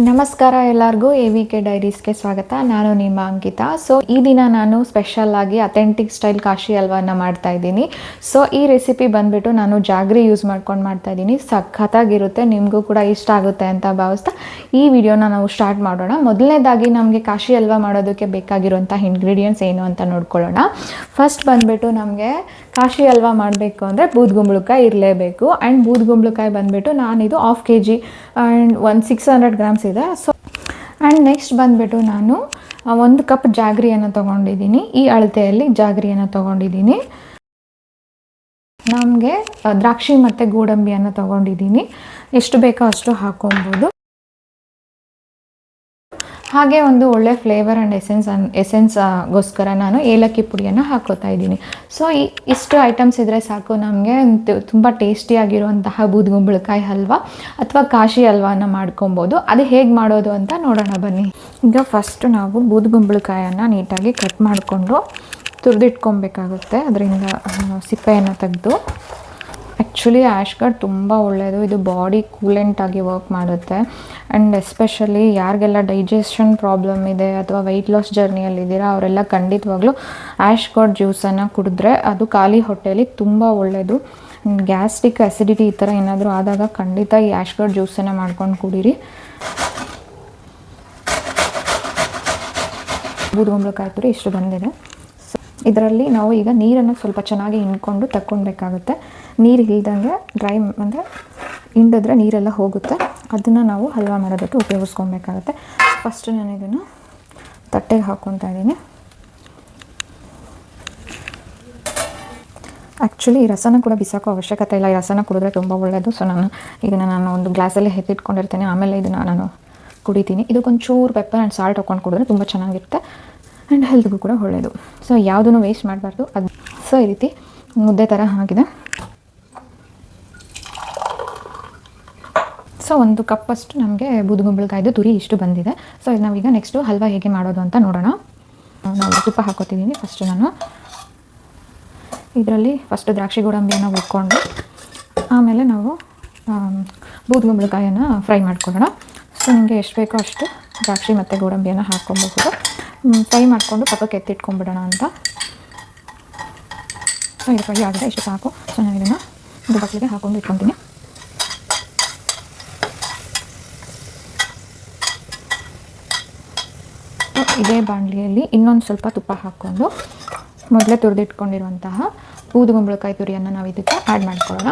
ನಮಸ್ಕಾರ ಎಲ್ಲರಿಗೂ AVK ಡೈರೀಸ್ಗೆ ಸ್ವಾಗತ. ನಾನು ನಿಮ್ಮ ಅಂಕಿತಾ. ಸೊ ಈ ದಿನ ನಾನು ಸ್ಪೆಷಲ್ ಆಗಿ ಅಥೆಂಟಿಕ್ ಸ್ಟೈಲ್ ಕಾಶಿ ಹಲ್ವಾನ ಮಾಡ್ತಾ ಇದ್ದೀನಿ. ಸೊ ಈ ರೆಸಿಪಿ ಬಂದ್ಬಿಟ್ಟು ನಾನು ಜಾಗ್ರಿ ಯೂಸ್ ಮಾಡ್ಕೊಂಡು ಮಾಡ್ತಾ ಇದ್ದೀನಿ. ಸಖತ್ತಾಗಿರುತ್ತೆ, ನಿಮಗೂ ಕೂಡ ಇಷ್ಟ ಆಗುತ್ತೆ ಅಂತ ಭಾವಿಸ್ತಾ ಈ ವಿಡಿಯೋನ ನಾವು ಸ್ಟಾರ್ಟ್ ಮಾಡೋಣ. ಮೊದಲನೇದಾಗಿ ನಮಗೆ ಕಾಶಿ ಹಲ್ವಾ ಮಾಡೋದಕ್ಕೆ ಬೇಕಾಗಿರುವಂಥ ಇಂಗ್ರೀಡಿಯೆಂಟ್ಸ್ ಏನು ಅಂತ ನೋಡ್ಕೊಳ್ಳೋಣ. ಫಸ್ಟ್ ಬಂದ್ಬಿಟ್ಟು ನಮಗೆ ಕಾಶಿ ಹಲ್ವಾ ಮಾಡಬೇಕು ಅಂದರೆ ಬೂದ್ಗುಂಬಳಕಾಯಿ ಇರಲೇಬೇಕು. ಆ್ಯಂಡ್ ಬೂದ್ಗುಂಬಳಕಾಯಿ ಬಂದುಬಿಟ್ಟು ನಾನಿದು 1/2 kg ಆ್ಯಂಡ್ 600 ಗ್ರಾಮ್ಸ್ ಇದೆ. ಸೊ ಆ್ಯಂಡ್ ನೆಕ್ಸ್ಟ್ ಬಂದುಬಿಟ್ಟು ನಾನು 1 ಕಪ್ ಜಾಗ್ರಿಯನ್ನು ತೊಗೊಂಡಿದ್ದೀನಿ. ಈ ಅಳತೆಯಲ್ಲಿ ಜಾಗ್ರಿಯನ್ನು ತೊಗೊಂಡಿದ್ದೀನಿ. ನಮಗೆ ದ್ರಾಕ್ಷಿ ಮತ್ತು ಗೋಡಂಬಿಯನ್ನು ತೊಗೊಂಡಿದ್ದೀನಿ. ಎಷ್ಟು ಬೇಕೋ ಅಷ್ಟು ಹಾಕೊಬೋದು. ಹಾಗೆ ಒಂದು ಒಳ್ಳೆ ಫ್ಲೇವರ್ ಆ್ಯಂಡ್ ಎಸೆನ್ಸ್ಗೋಸ್ಕರ ನಾನು ಏಲಕ್ಕಿ ಪುಡಿಯನ್ನು ಹಾಕೋತಾ ಇದ್ದೀನಿ. ಸೊ ಇಷ್ಟು ಐಟಮ್ಸ್ ಇದ್ದರೆ ಸಾಕು ನಮಗೆ ತುಂಬ ಟೇಸ್ಟಿಯಾಗಿರುವಂತಹ ಬೂದ್ಗುಂಬಳಕಾಯಿ ಹಲ್ವಾ ಅಥವಾ ಕಾಶಿ ಹಲ್ವಾನ ಮಾಡ್ಕೊಬೋದು. ಅದು ಹೇಗೆ ಮಾಡೋದು ಅಂತ ನೋಡೋಣ ಬನ್ನಿ. ಈಗ ಫಸ್ಟು ನಾವು ಬೂದ್ಗುಂಬಳಕಾಯನ್ನು ನೀಟಾಗಿ ಕಟ್ ಮಾಡಿಕೊಂಡು ತುರಿದಿಟ್ಕೊಬೇಕಾಗುತ್ತೆ. ಅದರಿಂದ ಸಿಪ್ಪೆಯನ್ನು ತೆಗೆದು. ಆ್ಯಕ್ಚುಲಿ ಆ್ಯಶ್ ಗಾರ್ಡ್ ತುಂಬ ಒಳ್ಳೆಯದು. ಇದು ಬಾಡಿ ಕೂಲೆಂಟಾಗಿ ವರ್ಕ್ ಮಾಡುತ್ತೆ. ಆ್ಯಂಡ್ ಎಸ್ಪೆಷಲಿ ಯಾರಿಗೆಲ್ಲ ಡೈಜೆಷನ್ ಪ್ರಾಬ್ಲಮ್ ಇದೆ ಅಥವಾ ವೆಯ್ಟ್ ಲಾಸ್ ಜರ್ನಿಯಲ್ಲಿದ್ದೀರಾ ಅವರೆಲ್ಲ ಖಂಡಿತವಾಗ್ಲೂ ಆ್ಯಶ್ ಗಾರ್ಡ್ ಜ್ಯೂಸನ್ನು ಕುಡಿದ್ರೆ ಅದು ಖಾಲಿ ಹೊಟ್ಟೆಯಲ್ಲಿ ತುಂಬ ಒಳ್ಳೆಯದು. ಗ್ಯಾಸ್ಟ್ರಿಕ್ ಅಸಿಡಿಟಿ ಈ ಥರ ಏನಾದರೂ ಆದಾಗ ಖಂಡಿತ ಈ ಆ್ಯಶ್ ಗಾರ್ಡ್ ಜ್ಯೂಸನ್ನು ಮಾಡ್ಕೊಂಡು ಕುಡೀರಿ. ಬೂದ್ಗುಂಬಳಕಾಯಿ ತುರಿ ಇಷ್ಟು ಬಂದಿದೆ. ಇದರಲ್ಲಿ ನಾವು ಈಗ ನೀರನ್ನು ಸ್ವಲ್ಪ ಚೆನ್ನಾಗಿ ಹಿಂಡ್ಕೊಂಡು ತಕ್ಕೊಳ್ಬೇಕಾಗುತ್ತೆ. ನೀರು ಇಲ್ದಂಗೆ ಡ್ರೈ ಅಂದರೆ ಹಿಂಡಿದ್ರೆ ನೀರೆಲ್ಲ ಹೋಗುತ್ತೆ. ಅದನ್ನು ನಾವು ಹಲ್ವಾ ಮಾಡೋದಕ್ಕೆ ಉಪಯೋಗಿಸ್ಕೊಬೇಕಾಗುತ್ತೆ. ಫಸ್ಟು ನಾನು ಇದನ್ನು ತಟ್ಟೆಗೆ ಹಾಕ್ಕೊತಾ ಇದ್ದೀನಿ. ಆ್ಯಕ್ಚುಲಿ ಈ ರಸನ ಕೂಡ ಬಿಸಾಕೋ ಅವಶ್ಯಕತೆ ಇಲ್ಲ. ಈ ರಸನ ಕುಡಿದ್ರೆ ತುಂಬ ಒಳ್ಳೆಯದು. ಸೊ ಇದನ್ನು ನಾನು ಒಂದು ಗ್ಲಾಸಲ್ಲಿ ಎತ್ತಿಟ್ಕೊಂಡಿರ್ತೇನೆ. ಆಮೇಲೆ ಇದನ್ನು ನಾನು ಕುಡಿತೀನಿ. ಇದಕ್ಕೊಂಚೂರು ಪೆಪ್ಪರ್ ಆ್ಯಂಡ್ ಸಾಲ್ಟ್ ಹಾಕ್ಕೊಂಡು ಕುಡಿದ್ರೆ ತುಂಬ ಚೆನ್ನಾಗಿರುತ್ತೆ. ಆ್ಯಂಡ್ ಹೆಲ್ತ್ಗೂ ಕೂಡ ಒಳ್ಳೆಯದು. ಸೊ ಯಾವುದೂ ವೇಸ್ಟ್ ಮಾಡಬಾರ್ದು. ಅದು ಸೊ ಈ ರೀತಿ ಮುದ್ದೆ ಥರ ಆಗಿದೆ. ಸೊ 1 ಕಪ್ಪಷ್ಟು ನಮಗೆ ಬೂದ್ಗುಂಬಳಕಾಯ್ದು ತುರಿ ಇಷ್ಟು ಬಂದಿದೆ. ಸೊ ಇದು ನಾವೀಗ ನೆಕ್ಸ್ಟು ಹಲ್ವಾ ಹೇಗೆ ಮಾಡೋದು ಅಂತ ನೋಡೋಣ. ನಾವು ತುಪ್ಪ ಹಾಕೋತಿದ್ದೀನಿ. ಫಸ್ಟು ನಾನು ಇದರಲ್ಲಿ ಫಸ್ಟು ದ್ರಾಕ್ಷಿ ಗೋಡಂಬಿಯನ್ನು ಹುರ್ಕೊಂಡು ಆಮೇಲೆ ನಾವು ಬೂದ್ಗುಂಬಳಕಾಯನ್ನು ಫ್ರೈ ಮಾಡ್ಕೊಳ್ಳೋಣ. ಸೊ ನಿಮಗೆ ಎಷ್ಟು ಬೇಕೋ ಅಷ್ಟು ದ್ರಾಕ್ಷಿ ಮತ್ತು ಗೋಡಂಬಿಯನ್ನು ಹಾಕ್ಕೊಬಹುದು. ಫ್ರೈ ಮಾಡಿಕೊಂಡು ಪಕ್ಕಕ್ಕೆ ಎತ್ತಿಟ್ಕೊಂಡ್ಬಿಡೋಣ ಅಂತ. ಸೊ ಇದು ಫ್ರೈ ಆಗಿದೆ, ಇಷ್ಟು ಸಾಕು. ಸೊ ನಾನು ಇದನ್ನು ಒಂದು ಬಟ್ಲಿಗೆ ಹಾಕ್ಕೊಂಡು ಇಟ್ಕೊತೀನಿ. ಇದೇ ಬಾಣಲಿಯಲ್ಲಿ ಇನ್ನೊಂದು ಸ್ವಲ್ಪ ತುಪ್ಪ ಹಾಕ್ಕೊಂಡು ಮೊದಲೇ ತುರಿದಿಟ್ಕೊಂಡಿರುವಂತಹ ಬೂದ್ಗುಂಬಳಕಾಯಿ ತುರಿಯನ್ನು ನಾವು ಇದಕ್ಕೆ ಆ್ಯಡ್ ಮಾಡ್ಕೊಳ್ಳೋಣ.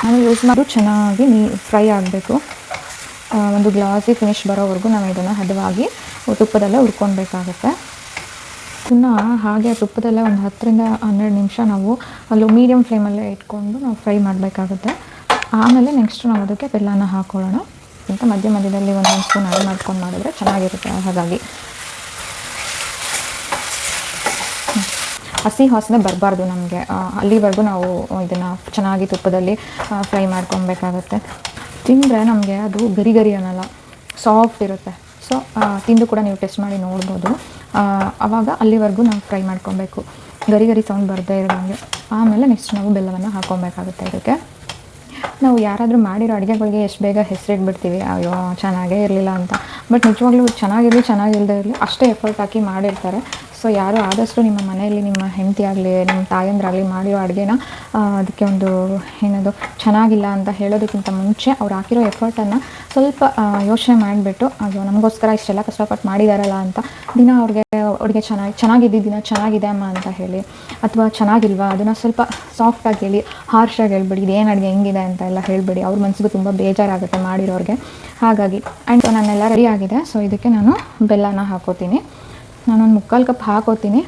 ನಾನು ಯೂಸ್ ಮಾಡಿ ಚೆನ್ನಾಗಿ ಫ್ರೈ ಆಗಬೇಕು. ಒಂದು ಗ್ಲಾಸಿ ಫಿನಿಶ್ ಬರೋವರೆಗೂ ನಾವು ಇದನ್ನು ಹದವಾಗಿ ತುಪ್ಪದಲ್ಲೇ ಹುರ್ಕೊಳ್ಬೇಕಾಗುತ್ತೆ. ಇದನ್ನು ಹಾಗೆ ತುಪ್ಪದಲ್ಲೇ ಒಂದು 10ರಿಂದ 12 ನಿಮಿಷ ನಾವು ಅಲ್ಲಿ ಮೀಡಿಯಮ್ ಫ್ಲೇಮಲ್ಲೇ ಇಟ್ಕೊಂಡು ನಾವು ಫ್ರೈ ಮಾಡಬೇಕಾಗುತ್ತೆ. ಆಮೇಲೆ ನೆಕ್ಸ್ಟ್ ನಾವು ಅದಕ್ಕೆ ಬೆಲ್ಲನ ಹಾಕ್ಕೊಳ್ಳೋಣ. ಅಂತ ಮಧ್ಯದಲ್ಲಿ ಒಂದೊಂದು ಸ್ಪೂನ್ ಆ್ಯಡ್ ಮಾಡ್ಕೊಂಡು ಮಾಡಿದ್ರೆ ಚೆನ್ನಾಗಿರುತ್ತೆ. ಹಾಗಾಗಿ ಹಸಿ ವಾಸನೆ ಬರಬಾರ್ದು ನಮಗೆ. ಅಲ್ಲಿವರೆಗೂ ನಾವು ಇದನ್ನು ಚೆನ್ನಾಗಿ ತುಪ್ಪದಲ್ಲಿ ಫ್ರೈ ಮಾಡ್ಕೊಬೇಕಾಗುತ್ತೆ. ತಿಂದರೆ ನಮಗೆ ಅದು ಗರಿ ಗರಿ ಅನ್ನಲ್ಲ, ಸಾಫ್ಟ್ ಇರುತ್ತೆ. ಸೊ ತಿಂದು ಕೂಡ ನೀವು ಟೆಸ್ಟ್ ಮಾಡಿ ನೋಡ್ಬೋದು. ಆವಾಗ ಅಲ್ಲಿವರೆಗೂ ನಾವು ಫ್ರೈ ಮಾಡ್ಕೊಬೇಕು, ಗರಿ ಗರಿ ಸೌಂಡ್ ಬರದೇ ಇರೋಂಗೆ. ಆಮೇಲೆ ನೆಕ್ಸ್ಟ್ ನಾವು ಬೆಲ್ಲವನ್ನು ಹಾಕ್ಕೊಬೇಕಾಗುತ್ತೆ. ಇದಕ್ಕೆ ನಾವು ಯಾರಾದರೂ ಮಾಡಿರೋ ಅಡುಗೆಗಳಿಗೆ ಎಷ್ಟು ಬೇಗ ಹೆಸರಿಟ್ಬಿಡ್ತೀವಿ, ಅಯ್ಯೋ ಚೆನ್ನಾಗೇ ಇರಲಿಲ್ಲ ಅಂತ. ಬಟ್ ನಿಜವಾಗ್ಲೂ ಚೆನ್ನಾಗಿಲ್ಲದೆ ಇರಲಿ ಅಷ್ಟೇ ಎಫರ್ಟ್ ಹಾಕಿ ಮಾಡಿರ್ತಾರೆ. ಸೊ ಯಾರು ಆದಷ್ಟು ನಿಮ್ಮ ಮನೆಯಲ್ಲಿ ನಿಮ್ಮ ಹೆಂಡತಿ ಆಗಲಿ ನಿಮ್ಮ ತಾಯಂದ್ರಾಗಲಿ ಮಾಡಿರೋ ಅಡುಗೆನ ಅದಕ್ಕೆ ಒಂದು ಏನದು ಚೆನ್ನಾಗಿಲ್ಲ ಅಂತ ಹೇಳೋದಕ್ಕಿಂತ ಮುಂಚೆ ಅವ್ರು ಹಾಕಿರೋ ಎಫರ್ಟನ್ನು ಸ್ವಲ್ಪ ಯೋಚನೆ ಮಾಡಿಬಿಟ್ಟು ಅದು ನಮಗೋಸ್ಕರ ಇಷ್ಟೆಲ್ಲ ಕಷ್ಟಪಟ್ಟು ಮಾಡಿದಾರಲ್ಲ ಅಂತ ದಿನ ಅವ್ರಿಗೆ ಅಡುಗೆ ಚೆನ್ನಾಗಿದ್ದ ದಿನ ಚೆನ್ನಾಗಿದೆ ಅಮ್ಮ ಅಂತ ಹೇಳಿ, ಅಥವಾ ಚೆನ್ನಾಗಿಲ್ವಾ ಅದನ್ನು ಸ್ವಲ್ಪ ಸಾಫ್ಟಾಗಿ ಹೇಳಿ, ಹಾರ್ಷಾಗಿ ಹೇಳ್ಬೇಡಿ, ಇದೇನು ಅಡುಗೆ ಹೆಂಗಿದೆ ಅಂತ ಎಲ್ಲ ಹೇಳಬೇಡಿ. ಅವ್ರ ಮನಸ್ಸಿಗೂ ತುಂಬ ಬೇಜಾರಾಗುತ್ತೆ ಮಾಡಿರೋರಿಗೆ. ಹಾಗಾಗಿ ಆ್ಯಂಡ್ ನನ್ನೆಲ್ಲ ರೆಡಿ ಆಗಿದೆ. ಸೊ ಇದಕ್ಕೆ ನಾನು ಬೆಲ್ಲನ ಹಾಕೋತೀನಿ. ನಾನೊಂದು 3/4 ಕಪ್ ಹಾಕೋತೀನಿ.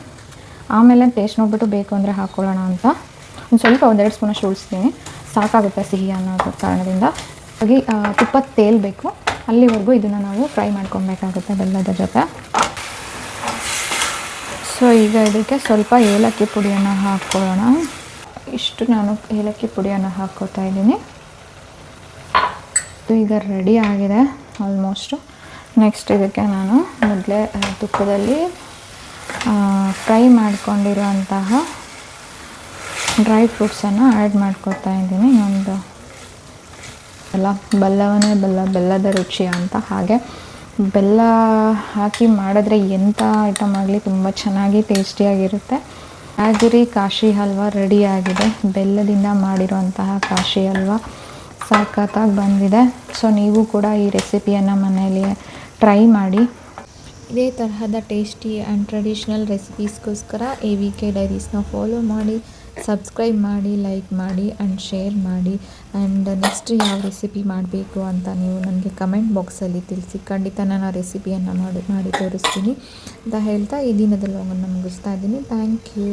ಆಮೇಲೆ ಟೇಸ್ಟ್ ನೋಡಿಬಿಟ್ಟು ಬೇಕು ಅಂದರೆ ಹಾಕ್ಕೊಳ್ಳೋಣ ಅಂತ ಒಂದು ಸ್ವಲ್ಪ 1-2 ಸ್ಪೂನಷ್ಟು ಉಳಿಸ್ತೀನಿ. ಸಾಕಾಗುತ್ತೆ ಸಿಹಿ ಅನ್ನೋ ಕಾರಣದಿಂದ. ಹಾಗೆ ತುಪ್ಪ ತೇಲ್ಬೇಕು, ಅಲ್ಲಿವರೆಗೂ ಇದನ್ನು ನಾವು ಫ್ರೈ ಮಾಡ್ಕೊಬೇಕಾಗುತ್ತೆ ಬೆಲ್ಲದ ಜೊತೆ. ಸೊ ಈಗ ಇದಕ್ಕೆ ಸ್ವಲ್ಪ ಏಲಕ್ಕಿ ಪುಡಿಯನ್ನು ಹಾಕ್ಕೊಳ್ಳೋಣ. ಇಷ್ಟು ನಾನು ಏಲಕ್ಕಿ ಪುಡಿಯನ್ನು ಹಾಕ್ಕೋತಾ ಇದ್ದೀನಿ. ಈಗ ರೆಡಿ ಆಗಿದೆ ಆಲ್ಮೋಸ್ಟು. ನೆಕ್ಸ್ಟ್ ಇದಕ್ಕೆ ನಾನು ಮೊದಲೇ ತುಪ್ಪದಲ್ಲಿ ಫ್ರೈ ಮಾಡ್ಕೊಂಡಿರುವಂತಹ ಡ್ರೈ ಫ್ರೂಟ್ಸನ್ನು ಆ್ಯಡ್ ಮಾಡ್ಕೊತಾ ಇದ್ದೀನಿ. ಒಂದು ಬೆಲ್ಲವನ್ನೇ ಬೆಲ್ಲದ ರುಚಿ ಅಂತ. ಹಾಗೆ ಬೆಲ್ಲ ಹಾಕಿ ಮಾಡಿದ್ರೆ ಎಂಥ ಐಟಮ್ ಆಗಲಿ ತುಂಬ ಚೆನ್ನಾಗಿ ಟೇಸ್ಟಿಯಾಗಿರುತ್ತೆ. ರಾಜಗಿರಿ ಕಾಶಿ ಹಲ್ವಾ ರೆಡಿಯಾಗಿದೆ. ಬೆಲ್ಲದಿಂದ ಮಾಡಿರುವಂತಹ ಕಾಶಿ ಹಲ್ವಾ ಸಖತ್ತಾಗಿ ಬಂದಿದೆ. ಸೊ ನೀವು ಕೂಡ ಈ ರೆಸಿಪಿಯನ್ನು ಮನೆಯಲ್ಲಿ ಟ್ರೈ ಮಾಡಿ. ಇದೇ ತರಹದ ಟೇಸ್ಟಿ ಆ್ಯಂಡ್ ಟ್ರೆಡಿಷ್ನಲ್ ರೆಸಿಪೀಸ್ಗೋಸ್ಕರ AVK ಡೈರೀಸ್ನ ಫಾಲೋ ಮಾಡಿ, ಸಬ್ಸ್ಕ್ರೈಬ್ ಮಾಡಿ, ಲೈಕ್ ಮಾಡಿ ಆ್ಯಂಡ್ ಶೇರ್ ಮಾಡಿ. ಆ್ಯಂಡ್ ನೆಕ್ಸ್ಟ್ ಯಾವ ರೆಸಿಪಿ ಮಾಡಬೇಕು ಅಂತ ನೀವು ನನಗೆ ಕಮೆಂಟ್ ಬಾಕ್ಸಲ್ಲಿ ತಿಳಿಸಿ. ಖಂಡಿತ ನಾನು ಆ ರೆಸಿಪಿಯನ್ನು ಮಾಡಿ ತೋರಿಸ್ತೀನಿ ಅಂತ ಹೇಳ್ತಾ ಈ ದಿನದ ವ್ಲಾಗನ್ನು ಮುಗಿಸ್ತಾ ಇದ್ದೀನಿ. Thank you.